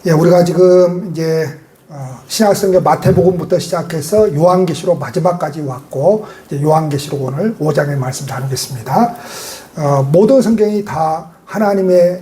예, 우리가 지금 이제 신약성경 마태복음부터 시작해서 요한계시록 마지막까지 왔고, 이제 요한계시록 오늘 5장의 말씀 나누겠습니다. 모든 성경이 다 하나님의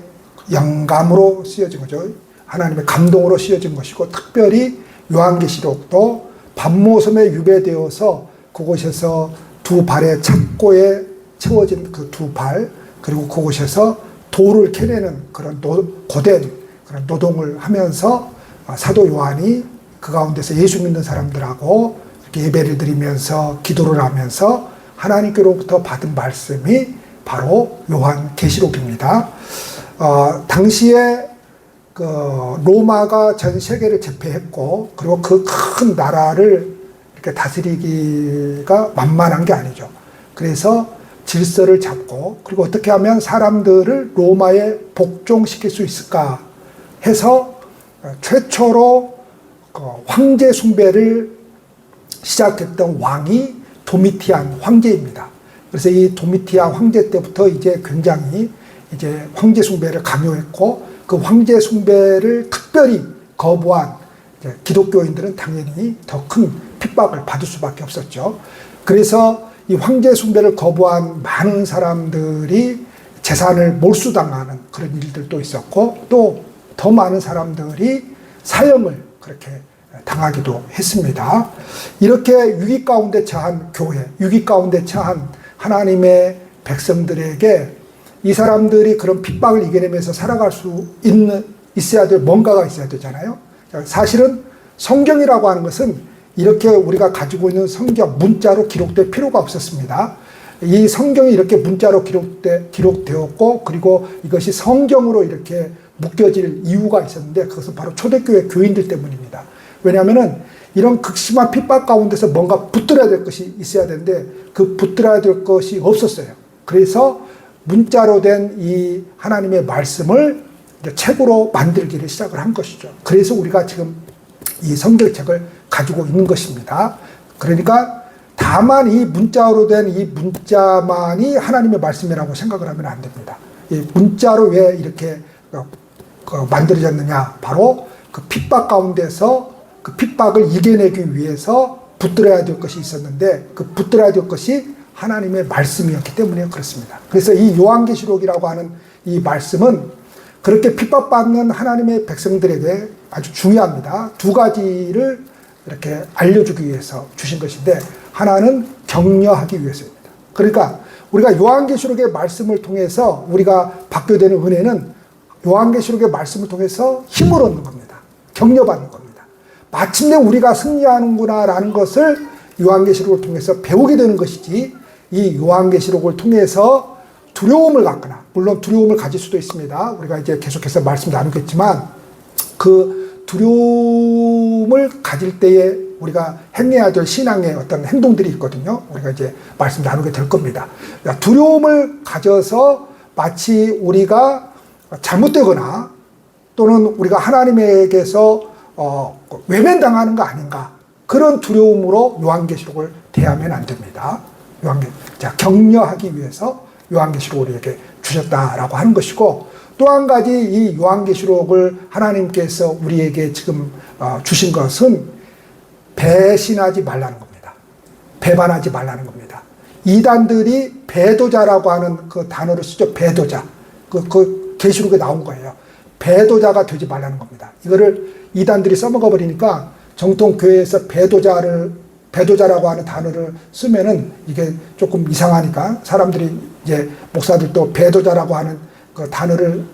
영감으로 쓰여진 거죠. 하나님의 감동으로 쓰여진 것이고, 특별히 요한계시록도 밤모섬에 유배되어서 그곳에서 두 발의 착고에 채워진 그 두 발, 그리고 그곳에서 돌을 캐내는 그런 고된 그런 노동을 하면서 사도 요한이 그 가운데서 예수 믿는 사람들하고 이렇게 예배를 드리면서 기도를 하면서 하나님께로부터 받은 말씀이 바로 요한계시록입니다. 당시에 그 로마가 전 세계를 제패했고, 그리고 그 큰 나라를 이렇게 다스리기가 만만한 게 아니죠. 그래서 질서를 잡고, 그리고 어떻게 하면 사람들을 로마에 복종시킬 수 있을까 해서 최초로 황제 숭배를 시작했던 왕이 도미티안 황제입니다. 그래서 이 도미티안 황제 때부터 이제 굉장히 이제 황제 숭배를 강요했고, 그 황제 숭배를 특별히 거부한 기독교인들은 당연히 더 큰 핍박을 받을 수밖에 없었죠. 그래서 이 황제 숭배를 거부한 많은 사람들이 재산을 몰수당하는 그런 일들도 있었고, 또 더 많은 사람들이 사형을 그렇게 당하기도 했습니다. 이렇게 위기 가운데 처한 교회, 위기 가운데 처한 하나님의 백성들에게 이 사람들이 그런 핍박을 이겨내면서 살아갈 수 있어야 될 뭔가가 있어야 되잖아요. 사실은 성경이라고 하는 것은 이렇게 우리가 가지고 있는 성경 문자로 기록될 필요가 없었습니다. 이 성경이 이렇게 문자로 기록되었고, 그리고 이것이 성경으로 이렇게 묶여질 이유가 있었는데, 그것은 바로 초대교회 교인들 때문입니다. 왜냐하면 이런 극심한 핍박 가운데서 뭔가 붙들어야 될 것이 있어야 되는데, 그 붙들어야 될 것이 없었어요. 그래서 문자로 된 이 하나님의 말씀을 이제 책으로 만들기를 시작을 한 것이죠. 그래서 우리가 지금 이 성경책을 가지고 있는 것입니다. 그러니까 다만 이 문자로 된 이 문자만이 하나님의 말씀이라고 생각을 하면 안 됩니다. 이 문자로 왜 이렇게 만들어졌느냐? 바로 그 핍박 가운데서 그 핍박을 이겨내기 위해서 붙들어야 될 것이 있었는데, 그 붙들어야 될 것이 하나님의 말씀이었기 때문에 그렇습니다. 그래서 이 요한계시록이라고 하는 이 말씀은 그렇게 핍박받는 하나님의 백성들에게 아주 중요합니다. 두 가지를 이렇게 알려주기 위해서 주신 것인데, 하나는 격려하기 위해서입니다. 그러니까 우리가 요한계시록의 말씀을 통해서 우리가 받게 되는 은혜는 요한계시록의 말씀을 통해서 힘을 얻는 겁니다. 격려받는 겁니다. 마침내 우리가 승리하는구나라는 것을 요한계시록을 통해서 배우게 되는 것이지, 이 요한계시록을 통해서 두려움을 갖거나, 물론 두려움을 가질 수도 있습니다. 우리가 이제 계속해서 말씀 나누겠지만, 그 두려움을 가질 때에 우리가 행해야 될 신앙의 어떤 행동들이 있거든요. 우리가 이제 말씀 나누게 될 겁니다. 그러니까 두려움을 가져서 마치 우리가 잘못되거나 또는 우리가 하나님에게서 외면당하는 거 아닌가, 그런 두려움으로 요한계시록을 대하면 안 됩니다. 자, 격려하기 위해서 요한계시록을 우리에게 주셨다라고 하는 것이고, 또 한 가지 이 요한계시록을 하나님께서 우리에게 지금 주신 것은 배신하지 말라는 겁니다. 배반하지 말라는 겁니다. 이단들이 배도자라고 하는 그 단어를 쓰죠. 배도자. 그 계시록에 나온 거예요. 배도자가 되지 말라는 겁니다. 이거를 이단들이 써먹어 버리니까 정통 교회에서 배도자라고 하는 단어를 쓰면은 이게 조금 이상하니까 사람들이 이제 목사들도 배도자라고 하는 그 단어를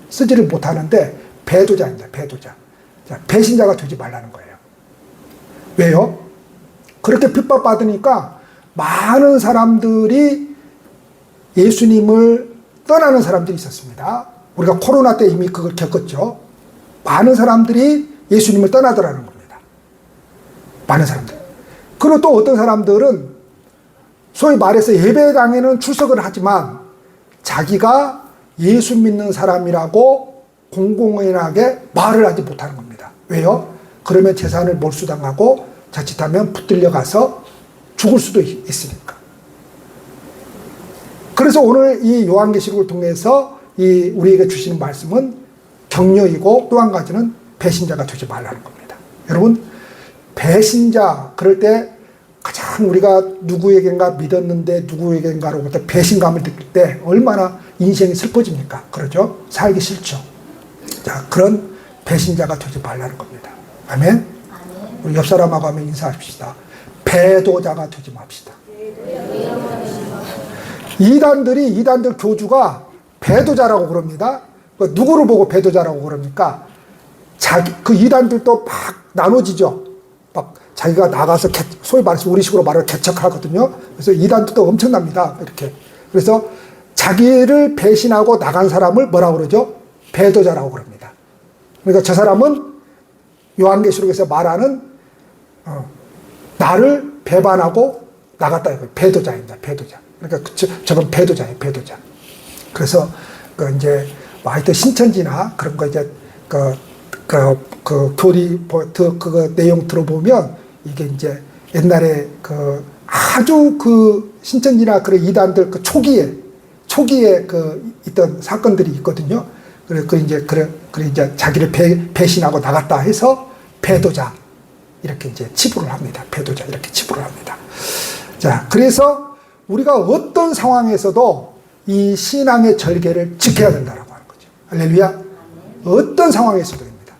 쓰지를 못하는데, 배도자입니다. 배도자. 자, 배신자가 되지 말라는 거예요. 왜요? 그렇게 핍박받으니까 많은 사람들이 예수님을 떠나는 사람들이 있었습니다. 우리가 코로나 때 이미 그걸 겪었죠. 많은 사람들이 예수님을 떠나더라는 겁니다. 많은 사람들. 그리고 또 어떤 사람들은 소위 말해서 예배당에는 출석을 하지만 자기가 예수 믿는 사람이라고 공공연하게 말을 하지 못하는 겁니다. 왜요? 그러면 재산을 몰수당하고 자칫하면 붙들려 가서 죽을 수도 있으니까. 그래서 오늘 이 요한계시록을 통해서 이 우리에게 주시는 말씀은 격려이고, 또 한 가지는 배신자가 되지 말라는 겁니다. 여러분, 배신자, 그럴 때 가장 우리가 누구에겐가 믿었는데 누구에겐가로부터 배신감을 느낄 때 얼마나 인생이 슬퍼집니까? 그러죠? 살기 싫죠. 자, 그런 배신자가 되지 말라는 겁니다. 아멘? 우리 옆 사람하고 하면 인사합시다. 배도자가 되지 맙시다. 이단들 교주가 배도자라고 그럽니다. 누구를 보고 배도자라고 그럽니까? 그 이단들도 막 나눠지죠. 막 자기가 나가서 소위 말해서 우리식으로 말하면 개척하거든요. 그래서 이단들도 엄청납니다. 이렇게. 그래서 자기를 배신하고 나간 사람을 뭐라고 그러죠? 배도자라고 그럽니다. 그러니까 저 사람은 요한계시록에서 말하는 나를 배반하고 나갔다 이거예요. 배도자입니다. 배도자. 그러니까 저건 배도자예요. 배도자. 그래서 이제 하여튼 신천지나 그런 거 이제 그 교리 그 내용 들어보면 이게 이제 옛날에 아주 신천지나 그런 이단들 초기에 있던 사건들이 있거든요. 그래 이제 자기를 배신하고 나갔다 해서 배도자 이렇게 이제 치부를 합니다. 배도자 이렇게 치부를 합니다. 자, 그래서 우리가 어떤 상황에서도 이 신앙의 절개를 지켜야 된다라고 하는 거죠. 할렐루야. 어떤 상황에서도입니다.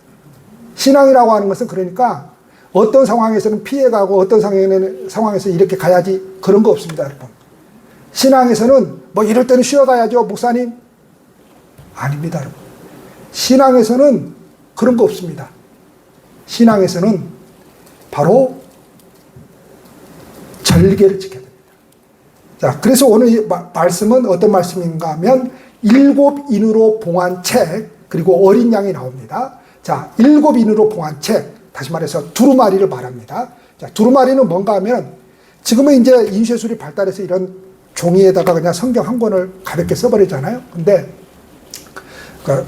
신앙이라고 하는 것은 그러니까 어떤 상황에서는 피해가고 어떤 상황에서 이렇게 가야지 그런 거 없습니다, 여러분. 신앙에서는 뭐 이럴 때는 쉬어가야죠, 목사님. 아닙니다, 여러분. 신앙에서는 그런 거 없습니다. 신앙에서는 바로 절개를 지켜야 됩니다. 자, 그래서 오늘 이 말씀은 어떤 말씀인가 하면 7인으로 봉한 책, 그리고 어린 양이 나옵니다. 자, 7인으로 봉한 책, 다시 말해서 두루마리를 말합니다. 자, 두루마리는 뭔가 하면 지금은 이제 인쇄술이 발달해서 이런 종이에다가 그냥 성경 한 권을 가볍게 써버리잖아요. 근데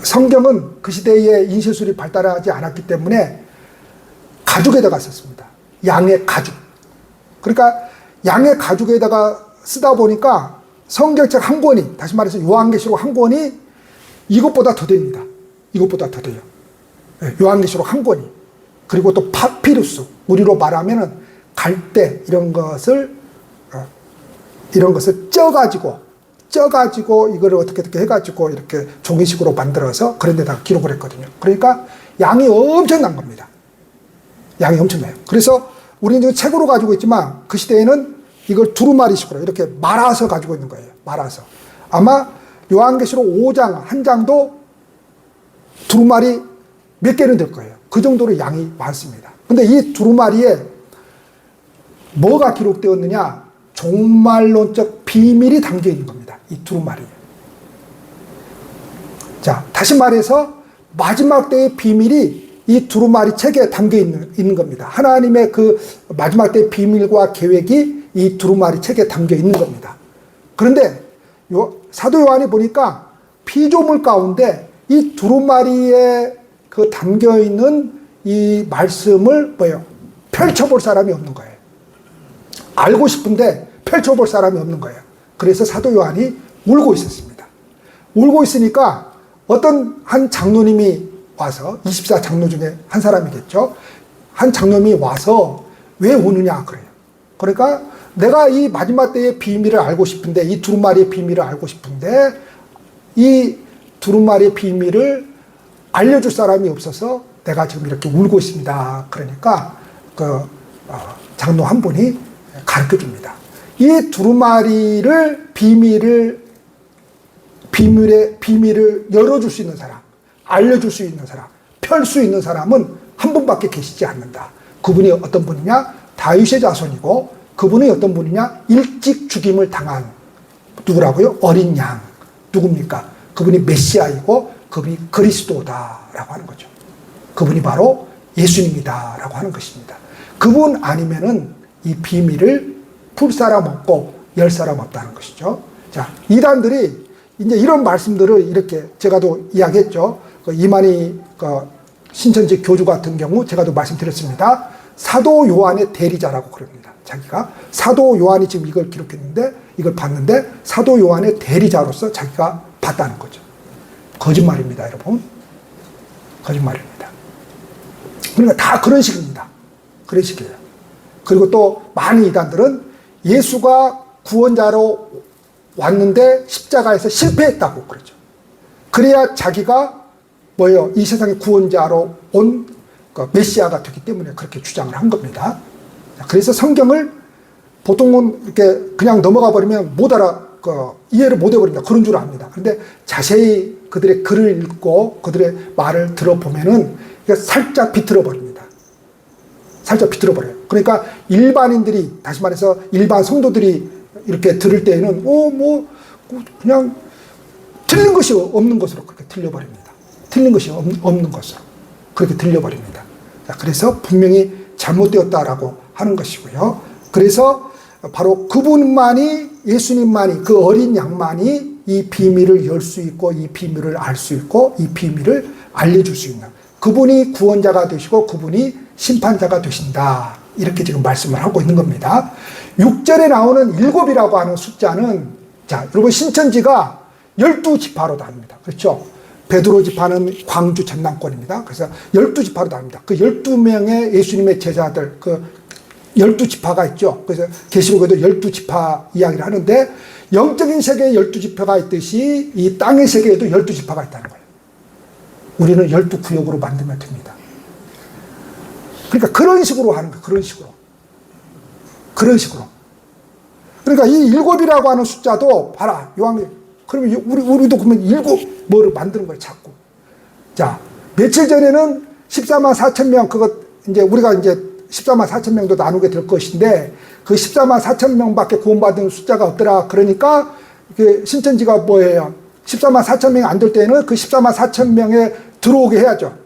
성경은 그 시대에 인쇄술이 발달하지 않았기 때문에 가죽에다가 썼습니다. 양의 가죽. 그러니까 양의 가죽에다가 쓰다 보니까 성경책 한 권이, 다시 말해서 요한계시록 한 권이 이것보다 더 됩니다. 이것보다 더 돼요. 요한계시록 한 권이. 그리고 또 파피루스, 우리로 말하면은 갈대 이런 것을 쪄가지고 이거를 어떻게 해가지고 이렇게 종이식으로 만들어서 그런 데다가 기록을 했거든요. 그러니까 양이 엄청난 겁니다. 양이 엄청나요. 그래서 우리는 지금 책으로 가지고 있지만 그 시대에는 이걸 두루마리식으로 이렇게 말아서 가지고 있는 거예요. 말아서. 아마 요한계시록 5장 한 장도 두루마리 몇 개는 될 거예요. 그 정도로 양이 많습니다. 근데 이 두루마리에 뭐가 기록되었느냐? 종말론적 비밀이 담겨 있는 겁니다. 이 두루마리에. 자, 다시 말해서 마지막 때의 비밀이 이 두루마리 책에 담겨 있는 겁니다. 하나님의 그 마지막 때의 비밀과 계획이 이 두루마리 책에 담겨 있는 겁니다. 그런데 사도 요한이 보니까 피조물 가운데 이 두루마리에 그 담겨 있는 이 말씀을 펼쳐볼 사람이 없는 거예요. 알고 싶은데 펼쳐볼 사람이 없는 거예요. 그래서 사도 요한이 울고 있었습니다. 울고 있으니까 어떤 한 장로님이 와서 24장로 중에 한 사람이겠죠. 한 장로님이 와서 왜 우느냐 그래요. 그러니까 내가 이 마지막 때의 비밀을 알고 싶은데, 이 두루마리의 비밀을 알고 싶은데 이 두루마리의 비밀을 알려줄 사람이 없어서 내가 지금 이렇게 울고 있습니다. 그러니까 장로 한 분이 가르쳐 줍니다. 이 두루마리를 비밀을 열어줄 수 있는 사람, 알려줄 수 있는 사람, 펼 수 있는 사람은 한 분밖에 계시지 않는다. 그분이 어떤 분이냐? 다윗의 자손이고, 그분이 어떤 분이냐? 일찍 죽임을 당한 누구라고요? 어린 양. 누굽니까? 그분이 메시아이고 그분이 그리스도다라고 하는 거죠. 그분이 바로 예수님이다라고 하는 것입니다. 그분 아니면은 이 비밀을 풀 사람 없고 열 사람 없다는 것이죠. 자, 이단들이 이제 이런 말씀들을 이렇게 제가도 이야기했죠. 이만희 신천지 교주 같은 경우 제가도 말씀드렸습니다. 사도 요한의 대리자라고 그럽니다. 자기가 사도 요한이 지금 이걸 기록했는데, 이걸 봤는데 사도 요한의 대리자로서 자기가 봤다는 거죠. 거짓말입니다, 여러분. 거짓말입니다. 그러니까 다 그런 식입니다. 그런 식이에요. 그리고 또 많은 이단들은 예수가 구원자로 왔는데 십자가에서 실패했다고 그러죠. 그래야 자기가 뭐예요? 이 세상의 구원자로 온 메시아가 되기 때문에 그렇게 주장을 한 겁니다. 그래서 성경을 보통은 이렇게 그냥 넘어가 버리면 못 이해를 못 해버린다. 그런 줄 압니다. 그런데 자세히 그들의 글을 읽고 그들의 말을 들어보면은 살짝 비틀어 버립니다. 살짝 비틀어 버려요. 그러니까 일반인들이, 다시 말해서 일반 성도들이 이렇게 들을 때에는 그냥 틀린 것이 없는 것으로 그렇게 들려버립니다. 틀린 것이 없는 것으로 그렇게 들려버립니다. 자, 그래서 분명히 잘못되었다라고 하는 것이고요. 그래서 바로 그분만이, 예수님만이, 그 어린 양만이 이 비밀을 열 수 있고 이 비밀을 알 수 있고 이 비밀을 알려줄 수 있는, 그분이 구원자가 되시고 그분이 심판자가 되신다. 이렇게 지금 말씀을 하고 있는 겁니다. 6절에 나오는 7이라고 하는 숫자는, 자, 여러분 신천지가 12지파로 나눕니다. 그렇죠? 베드로 지파는 광주 전남권입니다. 그래서 12지파로 나눕니다. 그 12명의 예수님의 제자들, 그 12지파가 있죠. 그래서 계시록에도 12지파 이야기를 하는데, 영적인 세계에 12지파가 있듯이 이 땅의 세계에도 12지파가 있다는 거예요. 우리는 12구역으로 만들면 됩니다. 그러니까 그런 식으로 하는 거예요. 그런 식으로. 그런 식으로. 그러니까 이 7이라고 하는 숫자도 봐라. 요한계. 그러면 우리도 그러면 7 뭐를 만드는 거예요. 자꾸. 자, 며칠 전에는 14만 4천 명, 그거 이제 우리가 이제 14만 4천 명도 나누게 될 것인데, 그 14만 4천 명밖에 구원받은 숫자가 없더라. 그러니까 신천지가 뭐예요? 14만 4천 명이 안 될 때는 그 14만 4천 명에 들어오게 해야죠.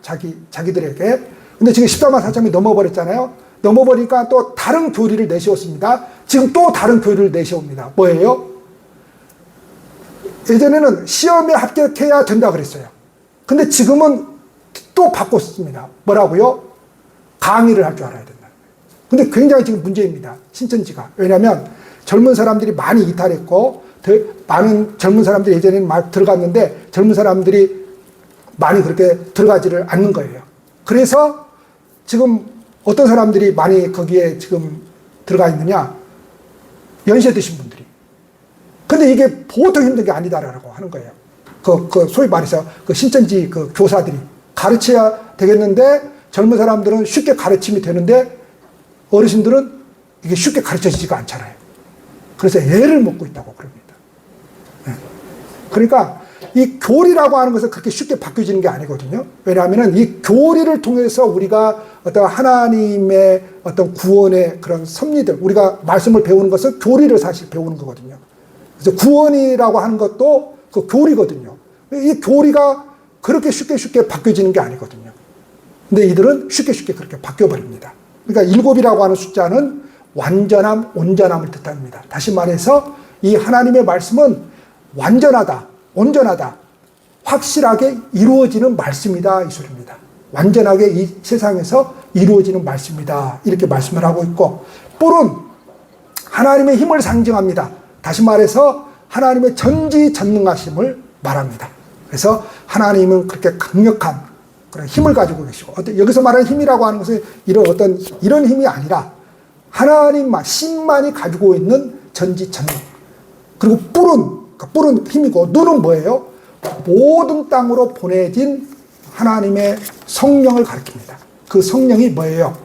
자기들에게. 근데 지금 14만 4천 명이 넘어버렸잖아요. 넘어버리니까 또 다른 교리를 내세웠습니다. 지금 또 다른 교리를 내세웁니다. 뭐예요? 예전에는 시험에 합격해야 된다 그랬어요. 근데 지금은 또 바꿨습니다. 뭐라고요? 강의를 할 줄 알아야 된다. 근데 굉장히 지금 문제입니다. 신천지가. 왜냐하면 젊은 사람들이 많이 이탈했고, 많은 젊은 사람들이 예전에는 막 들어갔는데 젊은 사람들이 많이 그렇게 들어가지를 않는 거예요. 그래서 지금 어떤 사람들이 많이 거기에 지금 들어가 있느냐? 연세 드신 분들이. 근데 이게 보통 힘든 게 아니다라고 하는 거예요. 소위 말해서 그 신천지 그 교사들이 가르쳐야 되겠는데, 젊은 사람들은 쉽게 가르침이 되는데 어르신들은 이게 쉽게 가르쳐지지가 않잖아요. 그래서 애를 먹고 있다고 그럽니다. 네. 그러니까 이 교리라고 하는 것은 그렇게 쉽게 바뀌어지는 게 아니거든요. 왜냐하면 이 교리를 통해서 우리가 어떤 하나님의 어떤 구원의 그런 섭리들, 우리가 말씀을 배우는 것은 교리를 사실 배우는 거거든요. 그래서 구원이라고 하는 것도 그 교리거든요. 이 교리가 그렇게 쉽게 바뀌어지는 게 아니거든요. 근데 이들은 쉽게 그렇게 바뀌어버립니다. 그러니까 7이라고 하는 숫자는 완전함, 온전함을 뜻합니다. 다시 말해서 이 하나님의 말씀은 완전하다, 온전하다, 확실하게 이루어지는 말씀이다, 이 소리입니다. 완전하게 이 세상에서 이루어지는 말씀이다, 이렇게 말씀을 하고 있고, 뿔은 하나님의 힘을 상징합니다. 다시 말해서 하나님의 전지전능하심을 말합니다. 그래서 하나님은 그렇게 강력한 그런 힘을 가지고 계시고, 여기서 말하는 힘이라고 하는 것은 이런 힘이 아니라 하나님만, 신만이 가지고 있는 전지전능. 그리고 뿔은 힘이고, 눈은 뭐예요? 모든 땅으로 보내진 하나님의 성령을 가리킵니다. 그 성령이 뭐예요?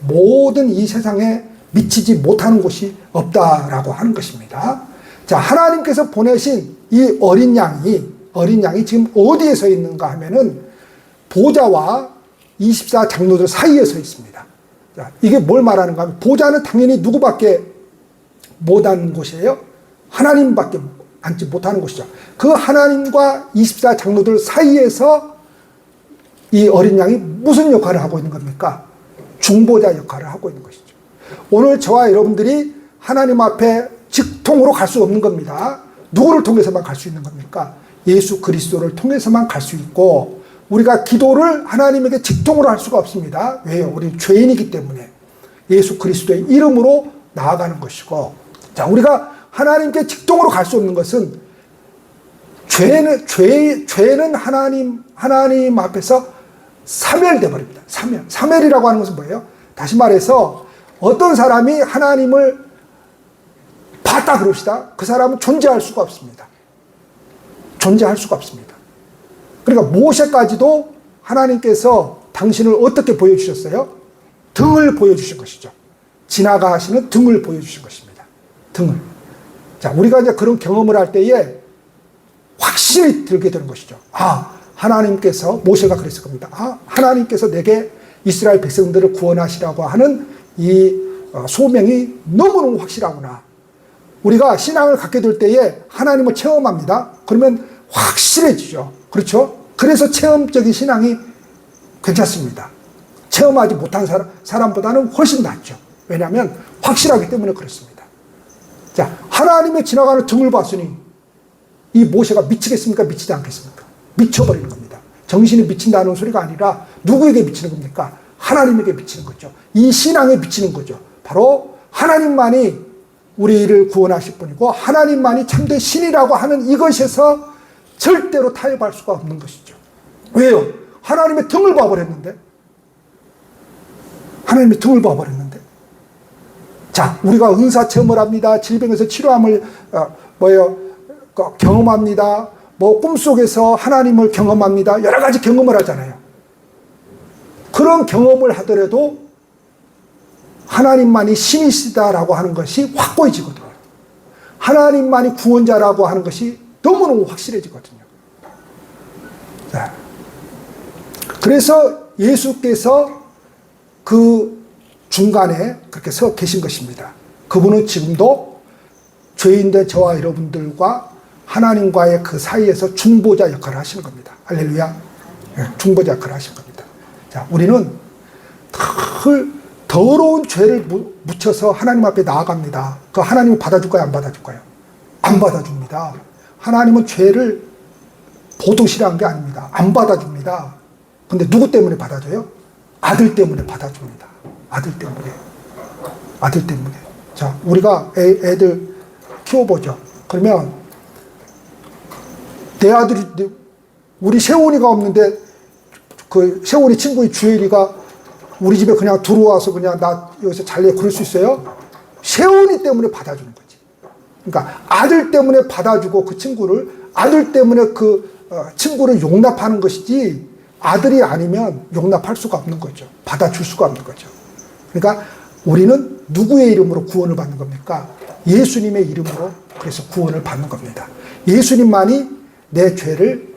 모든 이 세상에 미치지 못하는 곳이 없다라고 하는 것입니다. 자, 하나님께서 보내신 이 어린 양이 지금 어디에 서 있는가 하면은 보좌와 24 장로들 사이에 서 있습니다. 자, 이게 뭘 말하는가 하면, 보좌는 당연히 누구밖에 못 앉는 곳이에요? 하나님밖에 앉지 못하는 곳이죠. 그 하나님과 24 장로들 사이에서 이 어린 양이 무슨 역할을 하고 있는 겁니까? 중보자 역할을 하고 있는 것이죠. 오늘 저와 여러분들이 하나님 앞에 직통으로 갈 수 없는 겁니다. 누구를 통해서만 갈 수 있는 겁니까? 예수 그리스도를 통해서만 갈 수 있고, 우리가 기도를 하나님에게 직통으로 할 수가 없습니다. 왜요? 우리 죄인이기 때문에 예수 그리스도의 이름으로 나아가는 것이고, 자, 우리가 하나님께 직통으로 갈 수 없는 것은 죄는 하나님 앞에서 사멸돼 버립니다. 사멸. 사멸이라고 하는 것은 뭐예요? 다시 말해서 어떤 사람이 하나님을 봤다 그럽시다. 그 사람은 존재할 수가 없습니다. 존재할 수가 없습니다. 그러니까 모세까지도 하나님께서 당신을 어떻게 보여주셨어요? 등을 보여주신 것이죠. 지나가시는 등을 보여주신 것입니다. 등을. 자, 우리가 이제 그런 경험을 할 때에 확실히 들게 되는 것이죠. 아, 하나님께서, 모세가 그랬을 겁니다. 아, 하나님께서 내게 이스라엘 백성들을 구원하시라고 하는 이 소명이 너무너무 확실하구나. 우리가 신앙을 갖게 될 때에 하나님을 체험합니다. 그러면 확실해지죠. 그렇죠? 그래서 체험적인 신앙이 괜찮습니다. 체험하지 못한 사람보다는 훨씬 낫죠. 왜냐하면 확실하기 때문에 그렇습니다. 자, 하나님의 지나가는 등을 봤으니 이 모세가 미치겠습니까? 미치지 않겠습니까? 미쳐버리는 겁니다. 정신이 미친다는 소리가 아니라 누구에게 미치는 겁니까? 하나님에게 미치는 거죠. 이 신앙에 미치는 거죠. 바로 하나님만이 우리를 구원하실 분이고 하나님만이 참된 신이라고 하는 이것에서 절대로 타협할 수가 없는 것이죠. 왜요? 하나님의 등을 봐버렸는데. 하나님의 등을 봐버렸는데. 자, 우리가 은사 체험을 합니다. 질병에서 치료함을 경험합니다. 뭐 꿈속에서 하나님을 경험합니다. 여러 가지 경험을 하잖아요. 그런 경험을 하더라도 하나님만이 신이시다라고 하는 것이 확고해지거든요. 하나님만이 구원자라고 하는 것이 너무너무 확실해지거든요. 자, 그래서 예수께서 그 중간에 그렇게 서 계신 것입니다. 그분은 지금도 죄인된 저와 여러분들과 하나님과의 그 사이에서 중보자 역할을 하시는 겁니다. 할렐루야. 중보자 역할을 하시는 겁니다. 자, 우리는 더러운 죄를 묻혀서 하나님 앞에 나아갑니다. 그 하나님은 받아줄까요? 안 받아줄까요? 안 받아줍니다. 하나님은 죄를 보통 싫어한 게 아닙니다. 안 받아줍니다. 근데 누구 때문에 받아줘요? 아들 때문에 받아줍니다. 아들 때문에. 아들 때문에. 자, 우리가 애들 키워보죠. 그러면 내 아들이, 우리 세훈이가 없는데 그 세훈이 친구인 주엘이가 우리 집에 그냥 들어와서 그냥 나 여기서 잘래 그럴 수 있어요? 세훈이 때문에 받아주는 거지. 그러니까 아들 때문에 받아주고 그 친구를, 아들 때문에 그 친구를 용납하는 것이지 아들이 아니면 용납할 수가 없는 거죠. 받아줄 수가 없는 거죠. 그러니까 우리는 누구의 이름으로 구원을 받는 겁니까? 예수님의 이름으로 그래서 구원을 받는 겁니다. 예수님만이 내 죄를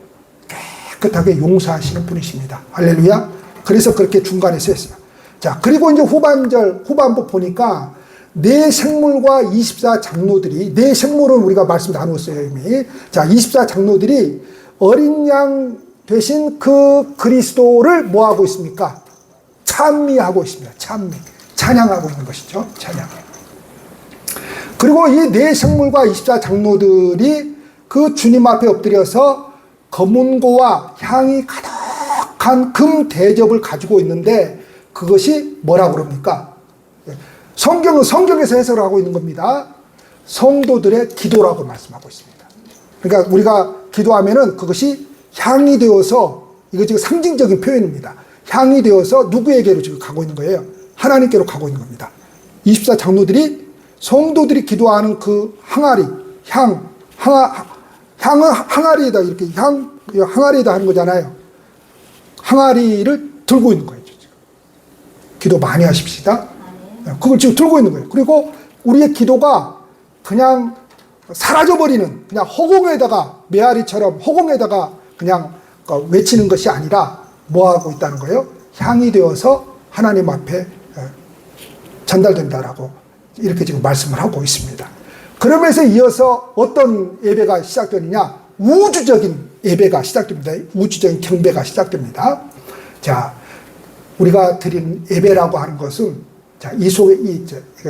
깨끗하게 용서하시는 분이십니다. 할렐루야. 그래서 그렇게 중간에 서 있어요. 자, 그리고 이제 후반부 보니까 네 생물과 24장로들이, 네 생물은 우리가 말씀 나누었어요, 이미. 자, 24장로들이 어린 양 되신 그 그리스도를 뭐 하고 있습니까? 찬미하고 있습니다. 찬미. 찬양하고 있는 것이죠. 찬양. 그리고 이 네 생물과 24장로들이 그 주님 앞에 엎드려서 검은고와 향이 가득한 금 대접을 가지고 있는데 그것이 뭐라고 그럽니까? 성경은 성경에서 해석을 하고 있는 겁니다. 성도들의 기도라고 말씀하고 있습니다. 그러니까 우리가 기도하면은 그것이 향이 되어서, 이거 지금 상징적인 표현입니다. 향이 되어서 누구에게로 지금 가고 있는 거예요? 하나님께로 가고 있는 겁니다. 24장로들이 성도들이 기도하는 그 항아리, 향은 항아리에다 이렇게 항아리에다 하는 거잖아요. 항아리를 들고 있는 거예요. 지금. 기도 많이 하십시다. 그걸 지금 들고 있는 거예요. 그리고 우리의 기도가 그냥 사라져버리는, 그냥 허공에다가, 메아리처럼 허공에다가 그냥 외치는 것이 아니라 뭐 하고 있다는 거예요? 향이 되어서 하나님 앞에 전달된다라고 이렇게 지금 말씀을 하고 있습니다. 그러면서 이어서 어떤 예배가 시작되느냐? 우주적인 예배가 시작됩니다. 우주적인 경배가 시작됩니다. 자, 우리가 드리는 예배라고 하는 것은, 자, 이 속에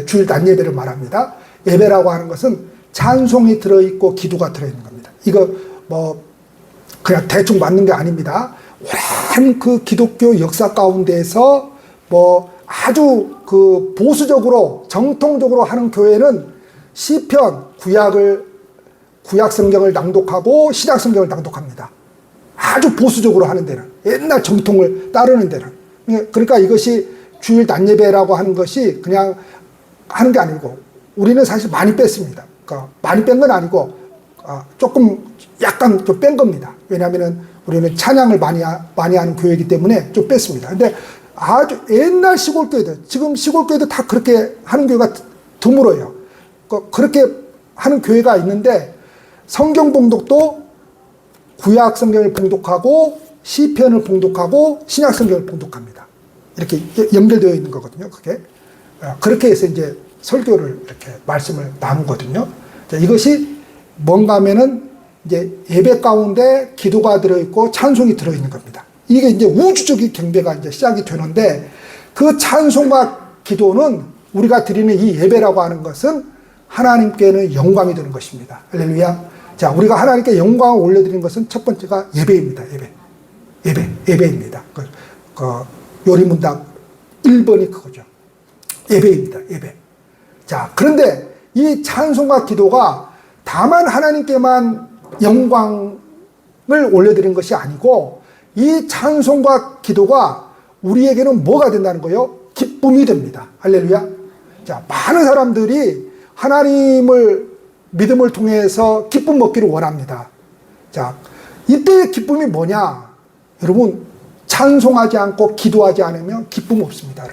주일 낮 예배를 말합니다. 예배라고 하는 것은 찬송이 들어있고 기도가 들어있는 겁니다. 이거 뭐 그냥 대충 맞는 게 아닙니다. 오랜 그 기독교 역사 가운데에서 뭐 아주 그 보수적으로 정통적으로 하는 교회는 시편, 구약 성경을 낭독하고 신약 성경을 낭독합니다. 아주 보수적으로 하는 데는, 옛날 정통을 따르는 데는. 그러니까 이것이 주일 낮예배라고 하는 것이 그냥 하는 게 아니고, 우리는 사실 많이 뺐습니다. 그러니까 많이 뺀 건 아니고 조금 약간 좀 뺀 겁니다. 왜냐하면은 우리는 찬양을 많이 하는 교회이기 때문에 좀 뺐습니다. 근데 아주 옛날 시골교회들, 지금 시골교회들 다 그렇게 하는 교회가 드물어요. 그렇게 하는 교회가 있는데, 성경 봉독도 구약 성경을 봉독하고 시편을 봉독하고 신약 성경을 봉독합니다. 이렇게 연결되어 있는 거거든요. 그게 그렇게 해서 이제 설교를 이렇게 말씀을 나누거든요. 자, 이것이 뭔가 하면은 이제 예배 가운데 기도가 들어있고 찬송이 들어있는 겁니다. 이게 이제 우주적인 경배가 이제 시작이 되는데, 그 찬송과 기도는, 우리가 드리는 이 예배라고 하는 것은 하나님께는 영광이 되는 것입니다. 할렐루야. 자, 우리가 하나님께 영광을 올려드리는 것은 첫 번째가 예배입니다. 예배입니다. 요리문답 1번이 그거죠. 예배입니다. 예배. 자, 그런데 이 찬송과 기도가 다만 하나님께만 영광을 올려드리는 것이 아니고, 이 찬송과 기도가 우리에게는 뭐가 된다는 거예요? 기쁨이 됩니다. 할렐루야. 자, 많은 사람들이 하나님을 믿음을 통해서 기쁨 먹기를 원합니다. 자, 이때의 기쁨이 뭐냐? 여러분, 찬송하지 않고 기도하지 않으면 기쁨 없습니다.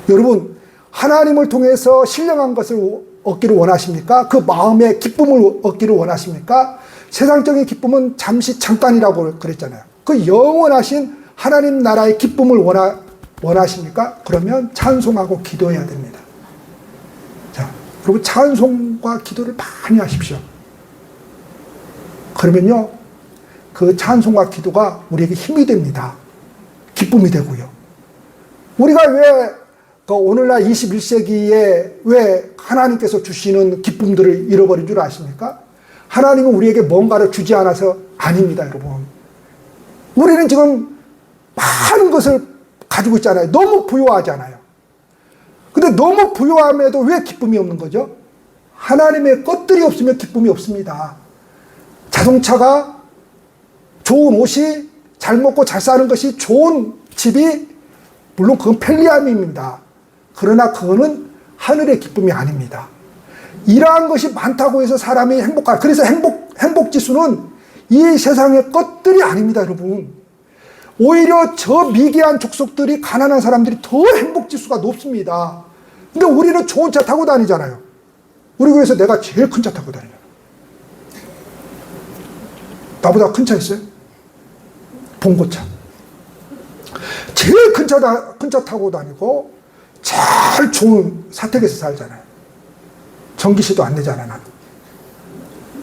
여러분, 하나님을 통해서 신령한 것을 얻기를 원하십니까? 그 마음의 기쁨을 얻기를 원하십니까? 세상적인 기쁨은 잠시 잠깐이라고 그랬잖아요. 그 영원하신 하나님 나라의 기쁨을 원하십니까? 그러면 찬송하고 기도해야 됩니다. 자, 여러분, 찬송과 기도를 많이 하십시오. 그러면요, 그 찬송과 기도가 우리에게 힘이 됩니다. 기쁨이 되고요. 우리가 왜 오늘날 21세기에 왜 하나님께서 주시는 기쁨들을 잃어버린 줄 아십니까? 하나님은 우리에게 뭔가를 주지 않아서 아닙니다, 여러분. 우리는 지금 많은 것을 가지고 있잖아요. 너무 부유하잖아요. 근데 너무 부유함에도 왜 기쁨이 없는 거죠? 하나님의 것들이 없으면 기쁨이 없습니다. 자동차가, 좋은 옷이, 잘 먹고 잘 사는 것이, 좋은 집이, 물론 그건 편리함입니다. 그러나 그거는 하늘의 기쁨이 아닙니다. 이러한 것이 많다고 해서 사람이 행복할, 그래서 행복 지수는 이 세상의 것들이 아닙니다, 여러분. 오히려 저 미개한 족속들이, 가난한 사람들이 더 행복 지수가 높습니다. 근데 우리는 좋은 차 타고 다니잖아요. 우리 교회에서 내가 제일 큰 차 타고 다니잖아요. 나보다 큰 차 있어요? 봉고차. 제일 큰 차 타고 다니고, 제일 좋은 사택에서 살잖아요. 전기세도 안 내잖아요, 나는.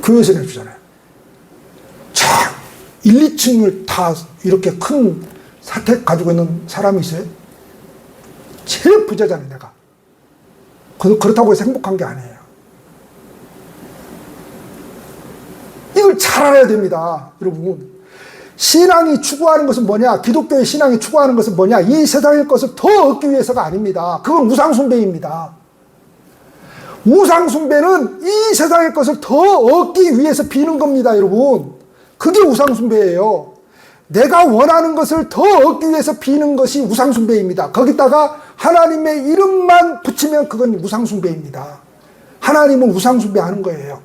교회에서 내주잖아요. 참, 1, 2층을 다 이렇게 큰 사택 가지고 있는 사람이 있어요? 제일 부자잖아요, 내가. 그렇다고 해서 행복한 게 아니에요. 이걸 잘 알아야 됩니다, 여러분. 신앙이 추구하는 것은 뭐냐? 기독교의 신앙이 추구하는 것은 뭐냐? 이 세상의 것을 더 얻기 위해서가 아닙니다. 그건 우상숭배입니다. 우상숭배는 이 세상의 것을 더 얻기 위해서 비는 겁니다, 여러분. 그게 우상숭배예요. 내가 원하는 것을 더 얻기 위해서 비는 것이 우상숭배입니다. 거기다가 하나님의 이름만 붙이면 그건 우상숭배입니다. 하나님은 우상숭배하는 거예요.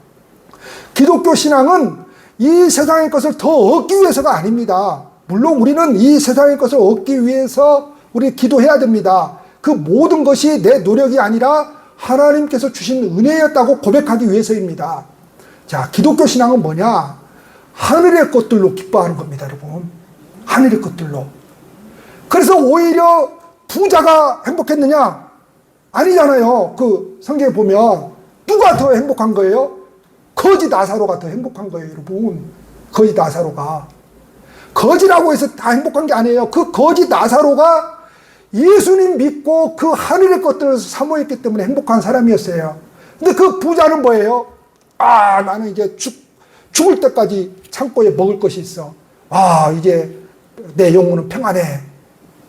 기독교 신앙은 이 세상의 것을 더 얻기 위해서가 아닙니다. 물론 우리는 이 세상의 것을 얻기 위해서 우리 기도해야 됩니다. 그 모든 것이 내 노력이 아니라 하나님께서 주신 은혜였다고 고백하기 위해서입니다. 자, 기독교 신앙은 뭐냐? 하늘의 것들로 기뻐하는 겁니다, 여러분. 하늘의 것들로. 그래서 오히려 부자가 행복했느냐? 아니잖아요. 그 성경에 보면 누가 더 행복한 거예요? 거지 나사로가 더 행복한 거예요, 여러분. 거지 나사로가. 거지라고 해서 다 행복한 게 아니에요. 그 거지 나사로가 예수님 믿고 그 하늘의 것들을 사모했기 때문에 행복한 사람이었어요. 근데 그 부자는 뭐예요? 아, 나는 이제 죽을 때까지 창고에 먹을 것이 있어. 아, 이제 내 영혼은 평안해.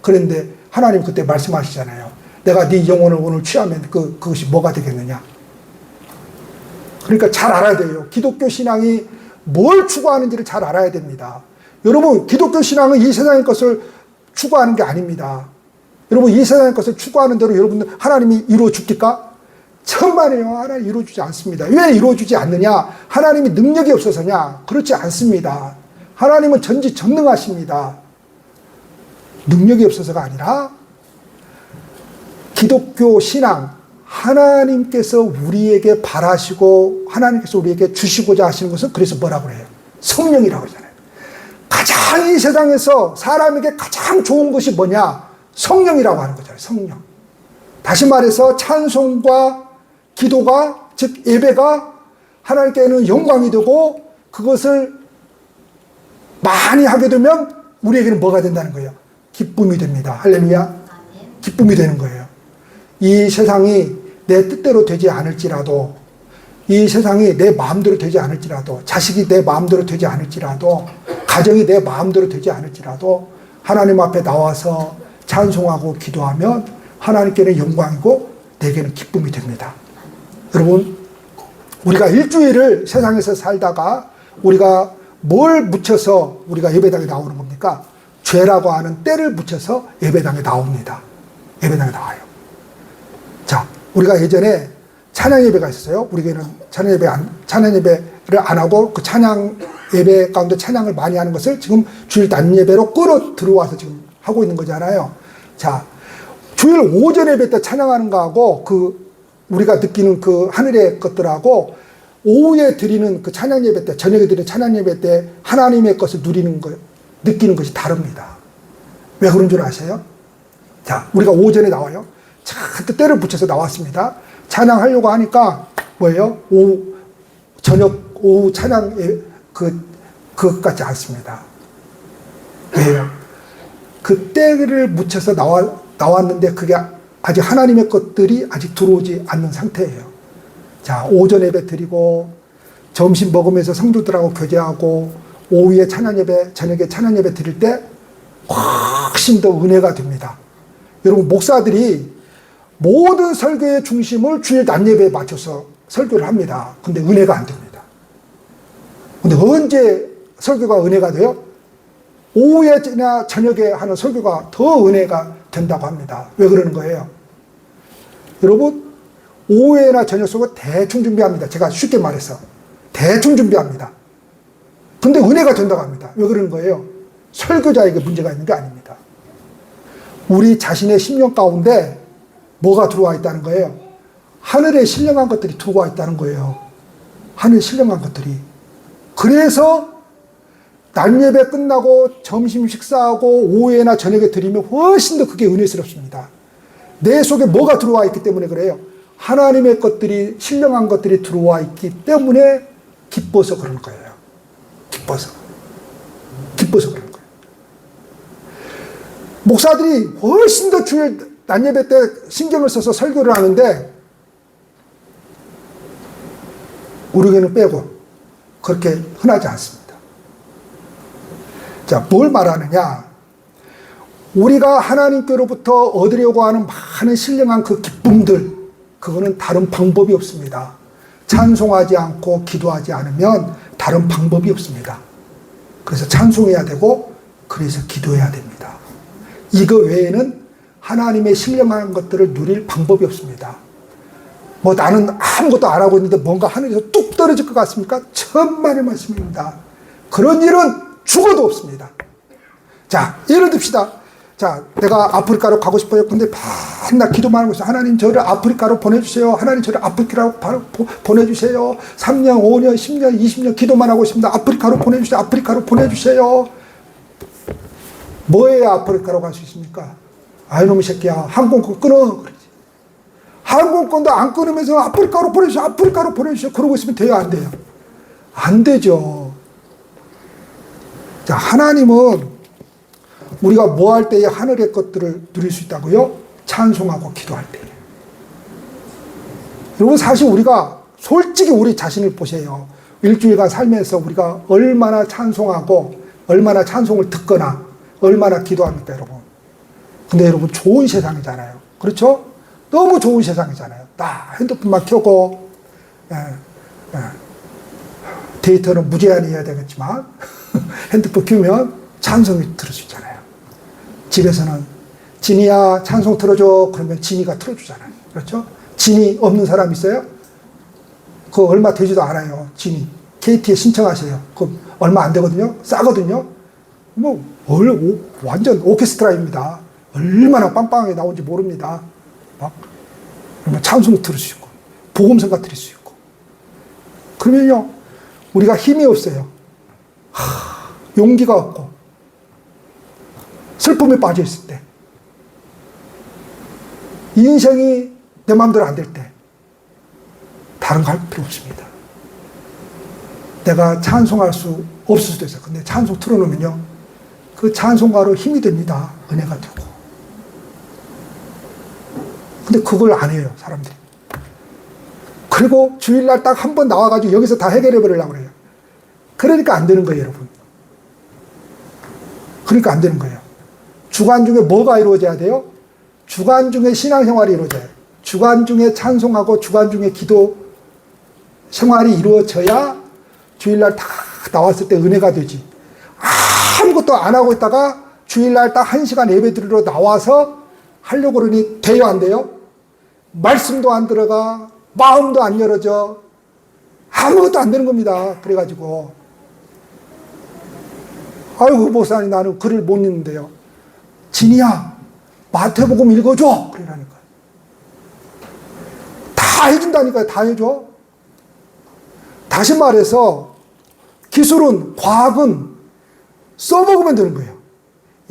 그런데 하나님 그때 말씀하시잖아요. 내가 네 영혼을 오늘 취하면 그것이 뭐가 되겠느냐? 그러니까 잘 알아야 돼요. 기독교 신앙이 뭘 추구하는지를 잘 알아야 됩니다. 여러분, 기독교 신앙은 이 세상의 것을 추구하는 게 아닙니다. 여러분, 이 세상의 것을 추구하는 대로 여러분들 하나님이 이루어 줄까? 천만에요. 하나님 이루어주지 않습니다. 왜 이루어주지 않느냐? 하나님이 능력이 없어서냐? 그렇지 않습니다. 하나님은 전지전능하십니다. 능력이 없어서가 아니라 기독교 신앙, 하나님께서 우리에게 바라시고 하나님께서 우리에게 주시고자 하시는 것은 그래서 뭐라고 해요? 성령이라고 그러잖아요. 가장 이 세상에서 사람에게 가장 좋은 것이 뭐냐? 성령이라고 하는 거잖아요. 성령. 다시 말해서 찬송과 기도가, 즉 예배가 하나님께는 영광이 되고 그것을 많이 하게 되면 우리에게는 뭐가 된다는 거예요? 기쁨이 됩니다. 할렐루야. 기쁨이 되는 거예요. 이 세상이 내 뜻대로 되지 않을지라도, 이 세상이 내 마음대로 되지 않을지라도, 자식이 내 마음대로 되지 않을지라도, 가정이 내 마음대로 되지 않을지라도 하나님 앞에 나와서 찬송하고 기도하면 하나님께는 영광이고 내게는 기쁨이 됩니다. 여러분, 우리가 일주일을 세상에서 살다가 우리가 뭘 묻혀서 우리가 예배당에 나오는 겁니까? 죄라고 하는 때를 묻혀서 예배당에 나옵니다. 예배당에 나와요. 자, 우리가 예전에 찬양 예배가 있었어요. 우리에게는 찬양 예배를 안 하고 그 찬양 예배 가운데 찬양을 많이 하는 것을 지금 주일 낮 예배로 끌어 들어와서 지금 하고 있는 거잖아요. 자, 주일 오전 예배 때 찬양하는 거하고 우리가 느끼는 그 하늘의 것들하고 오후에 드리는 그 찬양 예배 때, 저녁에 드리는 찬양 예배 때 하나님의 것을 느끼는 것이 다릅니다. 왜 그런 줄 아세요? 자, 우리가 오전에 나와요. 자, 그때 때를 붙여서 나왔습니다. 찬양하려고 하니까 뭐예요? 오후 찬양 그것 같지 않습니다. 왜요? 그 때를 묻혀서 나왔는데 그게 아직 하나님의 것들이 아직 들어오지 않는 상태예요. 자, 오전 예배 드리고 점심 먹으면서 성도들하고 교제하고 오후에 찬양 예배, 저녁에 찬양 예배 드릴 때 훨씬 더 은혜가 됩니다. 여러분, 목사들이 모든 설교의 중심을 주일 낮 예배에 맞춰서 설교를 합니다. 근데 은혜가 안 됩니다. 근데 언제 설교가 은혜가 돼요? 오후에나 저녁에 하는 설교가 더 은혜가 된다고 합니다. 왜 그러는 거예요? 여러분, 오후에나 저녁 설교 대충 준비합니다. 제가 쉽게 말해서 대충 준비합니다. 근데 은혜가 된다고 합니다. 왜 그러는 거예요? 설교자에게 문제가 있는 게 아닙니다. 우리 자신의 심령 가운데 뭐가 들어와 있다는 거예요? 하늘에 신령한 것들이 들어와 있다는 거예요. 하늘에 신령한 것들이. 그래서 낮 예배 끝나고 점심 식사하고 오후에나 저녁에 드리면 훨씬 더 그게 은혜스럽습니다. 내 속에 뭐가 들어와 있기 때문에 그래요. 하나님의 것들이, 신령한 것들이 들어와 있기 때문에 기뻐서 그런 거예요. 기뻐서 그런 거예요. 목사들이 훨씬 더 주일 낮 예배 때 신경을 써서 설교를 하는데 우리에게는 빼고 그렇게 흔하지 않습니다. 자, 뭘 말하느냐? 우리가 하나님께로부터 얻으려고 하는 많은 신령한 그 기쁨들, 그거는 다른 방법이 없습니다. 찬송하지 않고 기도하지 않으면 다른 방법이 없습니다. 그래서 찬송해야 되고 그래서 기도해야 됩니다. 이거 외에는 하나님의 신령한 것들을 누릴 방법이 없습니다. 뭐 나는 아무것도 안 하고 있는데 뭔가 하늘에서 뚝 떨어질 것 같습니까? 천만의 말씀입니다. 그런 일은 죽어도 없습니다. 자, 예를 듭시다. 자, 내가 아프리카로 가고 싶어요. 근데 맨날 기도만 하고 있어요. 하나님 저를 아프리카로 보내주세요. 하나님 저를 아프리카로 보내주세요. 3년, 5년, 10년, 20년 기도만 하고 있습니다. 아프리카로 보내주세요. 아프리카로 보내주세요. 뭐해야 아프리카로 갈 수 있습니까? 아이 놈의 새끼야, 항공권 끊어. 그러지. 항공권도 안 끊으면서 아프리카로 보내주세요. 아프리카로 보내주세요. 그러고 있으면 돼요, 안 돼요? 안 되죠. 자, 하나님은 우리가 뭐 할 때에 하늘의 것들을 누릴 수 있다고요? 찬송하고 기도할 때. 여러분, 사실 우리가 솔직히 우리 자신을 보세요. 일주일간 살면서 우리가 얼마나 찬송하고 얼마나 찬송을 듣거나 얼마나 기도합니까, 여러분? 근데 여러분, 좋은 세상이잖아요. 그렇죠? 너무 좋은 세상이잖아요. 딱 핸드폰만 켜고 데이터는 무제한이어야 되겠지만 핸드폰 키우면 찬송이 들을 수 있잖아요. 집에서는 진이야 찬송 틀어줘 그러면 진이가 틀어주잖아요. 그렇죠? 진이 없는 사람 있어요? 그거 얼마 되지도 않아요. 진이 KT에 신청하세요. 그거 얼마 안 되거든요. 싸거든요. 뭐 완전 오케스트라입니다. 얼마나 빵빵하게 나온지 모릅니다. 막 그러면 찬송 들을 수 있고 복음성가 드릴 수 있고 그러면요 우리가 힘이 없어요. 용기가 없고 슬픔에 빠져 있을 때 인생이 내 마음대로 안 될 때 다른 거 할 필요 없습니다. 내가 찬송할 수 없을 수도 있어요. 근데 찬송 틀어놓으면요 그 찬송가로 힘이 됩니다. 은혜가 되고. 근데 그걸 안 해요 사람들이. 그리고 주일날 딱 한 번 나와가지고 여기서 다 해결해 버리려고 그래요. 그러니까 안 되는 거예요 여러분. 그러니까 안 되는 거예요. 주간 중에 뭐가 이루어져야 돼요? 주간 중에 신앙생활이 이루어져요. 주간 중에 찬송하고 주간 중에 기도 생활이 이루어져야 주일날 다 나왔을 때 은혜가 되지. 아무것도 안 하고 있다가 주일날 딱 1시간 예배 드리러 나와서 하려고 그러니 돼요 안 돼요? 말씀도 안 들어가 마음도 안 열어져 아무것도 안 되는 겁니다. 그래가지고 아이고 목사님 나는 글을 못 읽는데요. 진이야 마태복음 읽어줘 그러라니까. 다 해준다니까요. 다 해줘. 다시 말해서 기술은 과학은 써먹으면 되는 거예요.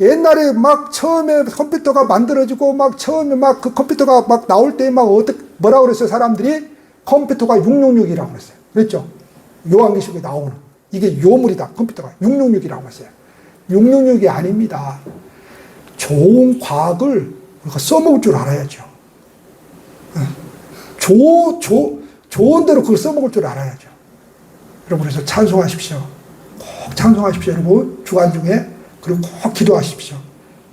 옛날에 막 처음에 컴퓨터가 만들어지고 막 처음에 막 그 컴퓨터가 막 나올 때 막 뭐라고 그랬어요 사람들이? 컴퓨터가 666이라고 그랬어요. 그랬죠? 요한계시록에 나오는 이게 요물이다 컴퓨터가 666이라고 했어요. 666이 아닙니다. 좋은 과학을 우리가 써먹을 줄 알아야죠. 좋은 대로 그걸 써먹을 줄 알아야죠. 여러분 그래서 찬송하십시오. 꼭 찬송하십시오 여러분. 주간 중에. 그리고 꼭 기도하십시오.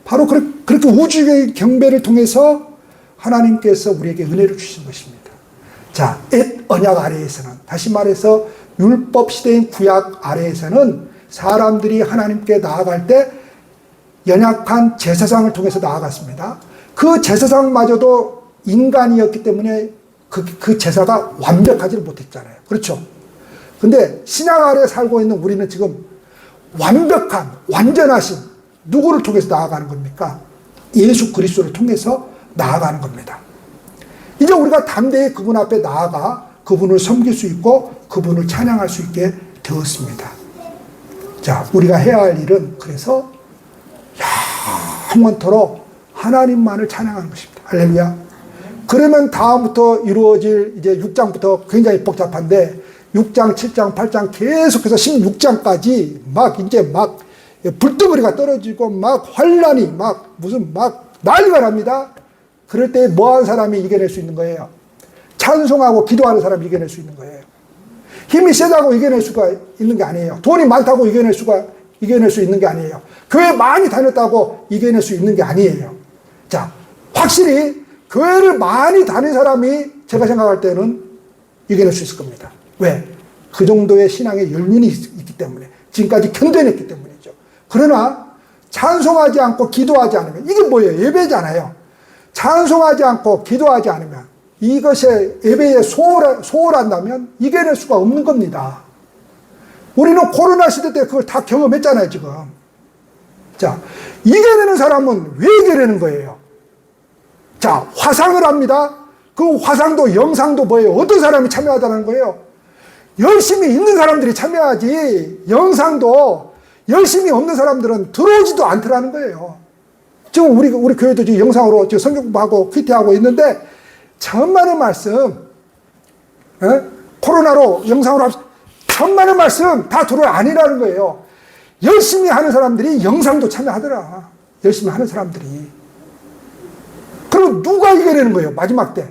바로 그렇게 우주의 경배를 통해서 하나님께서 우리에게 은혜를 주신 것입니다. 자, 옛 언약 아래에서는 다시 말해서 율법 시대인 구약 아래에서는 사람들이 하나님께 나아갈 때 연약한 제사장을 통해서 나아갔습니다. 그 제사장마저도 인간이었기 때문에 그 제사가 완벽하지 못했잖아요. 그렇죠? 근데 신약 아래에 살고 있는 우리는 지금 완벽한 완전하신 누구를 통해서 나아가는 겁니까? 예수 그리스도를 통해서 나아가는 겁니다. 이제 우리가 담대히 그분 앞에 나아가 그분을 섬길 수 있고 그분을 찬양할 수 있게 되었습니다. 자, 우리가 해야 할 일은 그래서 영원토록 하나님만을 찬양하는 것입니다. 할렐루야. 그러면 다음부터 이루어질 이제 6장부터 굉장히 복잡한데 6장, 7장, 8장 계속해서 16장까지 막 이제 막 불덩어리가 떨어지고 막 환란이 막 무슨 막 난리가 납니다. 그럴 때 뭐한 사람이 이겨낼 수 있는 거예요? 찬송하고 기도하는 사람이 이겨낼 수 있는 거예요. 힘이 세다고 이겨낼 수가 있는 게 아니에요. 돈이 많다고 이겨낼 수 있는 게 아니에요. 교회 많이 다녔다고 이겨낼 수 있는 게 아니에요. 자, 확실히 교회를 많이 다닌 사람이 제가 생각할 때는 이겨낼 수 있을 겁니다. 왜? 그 정도의 신앙의 연륜이 있기 때문에 지금까지 견뎌냈기 때문이죠. 그러나 찬송하지 않고 기도하지 않으면 이게 뭐예요? 예배잖아요. 찬송하지 않고 기도하지 않으면 이것에 예배에 소홀한다면 이겨낼 수가 없는 겁니다. 우리는 코로나 시대 때 그걸 다 경험했잖아요 지금. 자, 이겨내는 사람은 왜 이겨내는 거예요? 자, 화상을 합니다. 그 화상도 영상도 뭐예요? 어떤 사람이 참여하다는 거예요? 열심히 있는 사람들이 참여하지 영상도 열심히 없는 사람들은 들어오지도 않더라는 거예요. 지금 우리 교회도 지금 영상으로 지금 성경 공부하고 퀴트하고 있는데 천만의 말씀 코로나로 영상으로 천만의 말씀 다 들어야 아니라는 거예요. 열심히 하는 사람들이 영상도 참여하더라. 열심히 하는 사람들이. 그럼 누가 이겨내는 거예요? 마지막 때.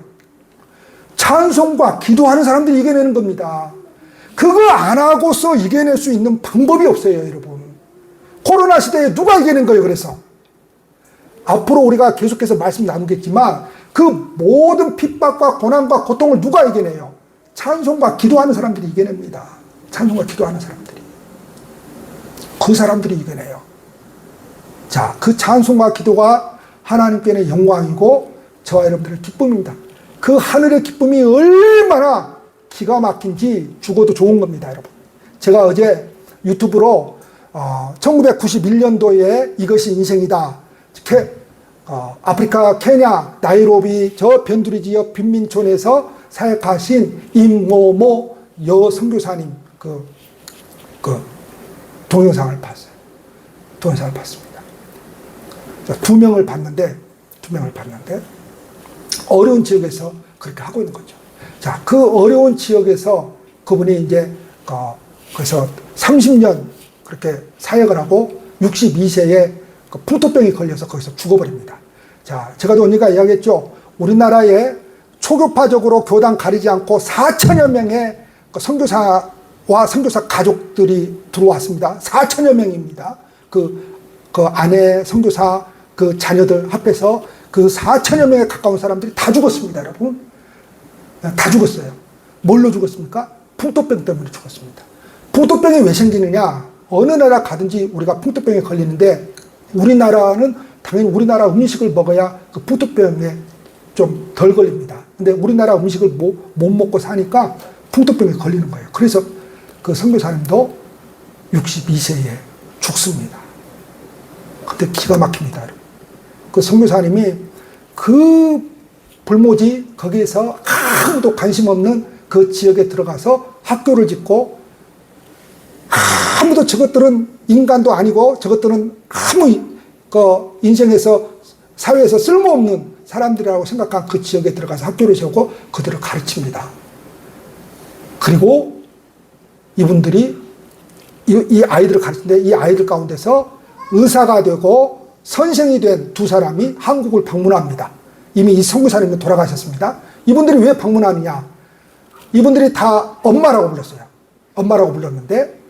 찬송과 기도하는 사람들이 이겨내는 겁니다. 그거 안 하고서 이겨낼 수 있는 방법이 없어요, 여러분. 코로나 시대에 누가 이겨낸 거예요, 그래서? 앞으로 우리가 계속해서 말씀 나누겠지만 그 모든 핍박과 고난과 고통을 누가 이겨내요? 찬송과 기도하는 사람들이 이겨냅니다. 찬송과 기도하는 사람들이. 그 사람들이 이겨내요. 자, 그 찬송과 기도가 하나님께는 영광이고 저와 여러분들의 기쁨입니다. 그 하늘의 기쁨이 얼마나 기가 막힌지 죽어도 좋은 겁니다, 여러분. 제가 어제 유튜브로 1991년도에 이것이 인생이다. 아프리카 케냐 나이로비 저 변두리 지역 빈민촌에서 사역하신 임모모 여선교사님 그 동영상을 봤어요. 동영상을 봤습니다. 두 명을 봤는데 어려운 지역에서 그렇게 하고 있는 거죠. 자, 그 어려운 지역에서 그분이 이제 그래서 30년 그렇게 사역을 하고 62세에 풍토병이 걸려서 거기서 죽어버립니다. 자, 제가 언니가 이야기했죠. 우리나라에 초교파적으로 교단 가리지 않고 4천여 명의 선교사와 선교사 가족들이 들어왔습니다. 4천여 명입니다. 그 아내 선교사 그 자녀들 합해서 그 4천여 명에 가까운 사람들이 다 죽었습니다, 여러분. 다 죽었어요. 뭘로 죽었습니까? 풍토병 때문에 죽었습니다. 풍토병이 왜 생기느냐? 어느 나라 가든지 우리가 풍토병에 걸리는데 우리나라는 당연히 우리나라 음식을 먹어야 그 풍토병에 좀 덜 걸립니다. 근데 우리나라 음식을 못 먹고 사니까 풍토병에 걸리는 거예요. 그래서 그 선교사님도 62세에 죽습니다. 그때 기가 막힙니다. 그 선교사님이 그 불모지 거기에서 아무도 관심 없는 그 지역에 들어가서 학교를 짓고 아무도 저것들은 인간도 아니고 저것들은 아무 그 인생에서 사회에서 쓸모없는 사람들이라고 생각한 그 지역에 들어가서 학교를 세우고 그들을 가르칩니다. 그리고 이분들이 이 아이들을 가르치는데 이 아이들 가운데서 의사가 되고 선생이 된 두 사람이 한국을 방문합니다. 이미 이 선교사님은 돌아가셨습니다. 이분들이 왜 방문하느냐? 이분들이 다 엄마라고 불렀어요. 엄마라고 불렀는데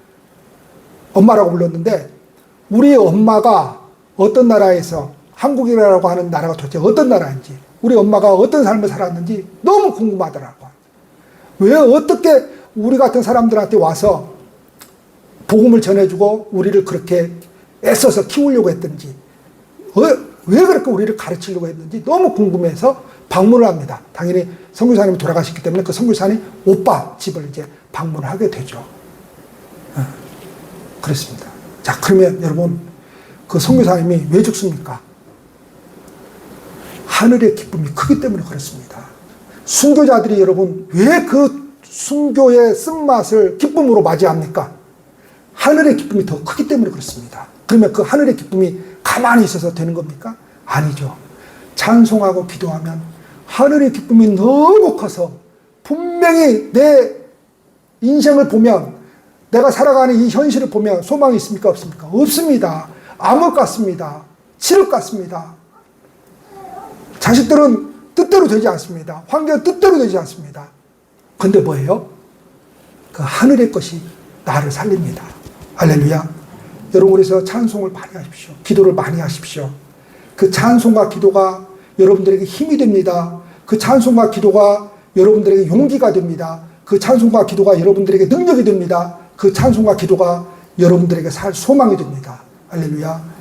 우리 엄마가 어떤 나라에서 한국이라고 하는 나라가 도대체 어떤 나라인지 우리 엄마가 어떤 삶을 살았는지 너무 궁금하더라고요. 왜 어떻게 우리 같은 사람들한테 와서 복음을 전해주고 우리를 그렇게 애써서 키우려고 했든지 왜 그렇게 우리를 가르치려고 했는지 너무 궁금해서 방문을 합니다. 당연히 선교사님이 돌아가셨기 때문에 그 선교사님 오빠 집을 이제 방문을 하게 되죠. 그렇습니다. 자, 그러면 여러분 그 선교사님이 왜 죽습니까? 하늘의 기쁨이 크기 때문에 그렇습니다. 순교자들이 여러분 왜 그 순교의 쓴맛을 기쁨으로 맞이합니까? 하늘의 기쁨이 더 크기 때문에 그렇습니다. 그러면 그 하늘의 기쁨이 가만히 있어서 되는 겁니까? 아니죠. 찬송하고 기도하면 하늘의 기쁨이 너무 커서 분명히 내 인생을 보면 내가 살아가는 이 현실을 보면 소망이 있습니까? 없습니까? 없습니다. 암흑 같습니다. 칠흑 같습니다. 자식들은 뜻대로 되지 않습니다. 환경은 뜻대로 되지 않습니다. 근데 뭐예요? 그 하늘의 것이 나를 살립니다. 할렐루야. 여러분 그래서 찬송을 많이 하십시오. 기도를 많이 하십시오. 그 찬송과 기도가 여러분들에게 힘이 됩니다. 그 찬송과 기도가 여러분들에게 용기가 됩니다. 그 찬송과 기도가 여러분들에게 능력이 됩니다. 그 찬송과 기도가 여러분들에게 살 소망이 됩니다. 할렐루야.